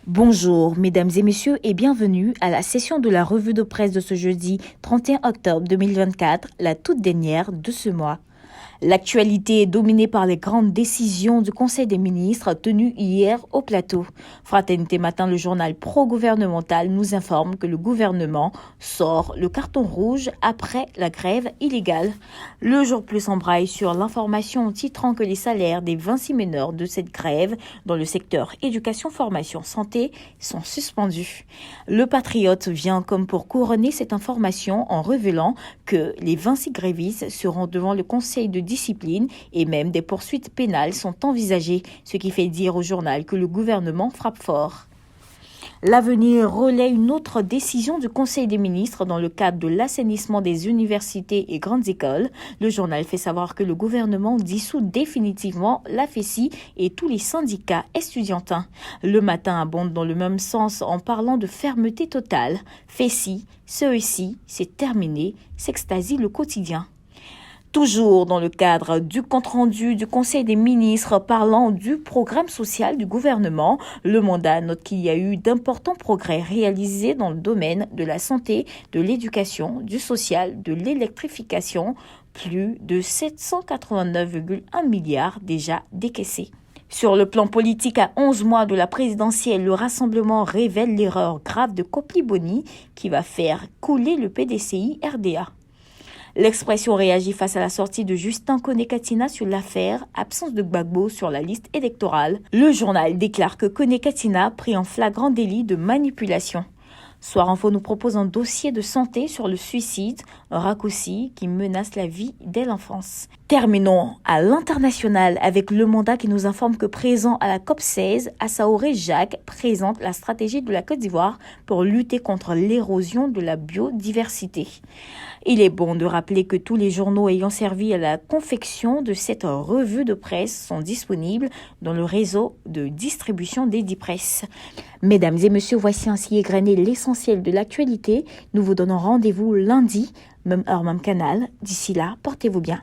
Bonjour, mesdames et messieurs, et bienvenue à la session de la revue de presse de ce jeudi 31 octobre 2024, la toute dernière de ce mois. L'actualité est dominée par les grandes décisions du Conseil des ministres tenues hier au plateau. Fraternité Matin, le journal pro-gouvernemental, nous informe que le gouvernement sort le carton rouge après la grève illégale. Le Jour Plus embraye sur l'information titrant que les salaires des 26 meneurs de cette grève dans le secteur éducation, formation, santé sont suspendus. Le Patriote vient comme pour couronner cette information en révélant que les 26 grévistes seront devant le Conseil de discipline et même des poursuites pénales sont envisagées, ce qui fait dire au journal que le gouvernement frappe fort. L'Avenir relaie une autre décision du Conseil des ministres dans le cadre de l'assainissement des universités et grandes écoles. Le journal fait savoir que le gouvernement dissout définitivement la FESI et tous les syndicats estudiantins. Le Matin abonde dans le même sens en parlant de fermeté totale. FESI, CESI, c'est terminé, s'extasie le quotidien. Toujours dans le cadre du compte-rendu du Conseil des ministres parlant du programme social du gouvernement, le mandat note qu'il y a eu d'importants progrès réalisés dans le domaine de la santé, de l'éducation, du social, de l'électrification, plus de 789,1 milliards déjà décaissés. Sur le plan politique, à 11 mois de la présidentielle, le rassemblement révèle l'erreur grave de Koppli-Boni qui va faire couler le PDCI-RDA. L'Expression réagit face à la sortie de Justin Koné-Katina sur l'affaire absence de Gbagbo sur la liste électorale. Le journal déclare que Koné-Katina pris en flagrant délit de manipulation. Soir Info nous propose un dossier de santé sur le suicide, un raccourci qui menace la vie dès l'enfance. Terminons à l'international avec Le Mandat qui nous informe que présent à la COP16, Assaoré Jacques présente la stratégie de la Côte d'Ivoire pour lutter contre l'érosion de la biodiversité. Il est bon de rappeler que tous les journaux ayant servi à la confection de cette revue de presse sont disponibles dans le réseau de distribution d'Edipresse. Mesdames et messieurs, voici ainsi égrené l'essentiel de l'actualité. Nous vous donnons rendez-vous lundi, même heure, même canal. D'ici là, portez-vous bien.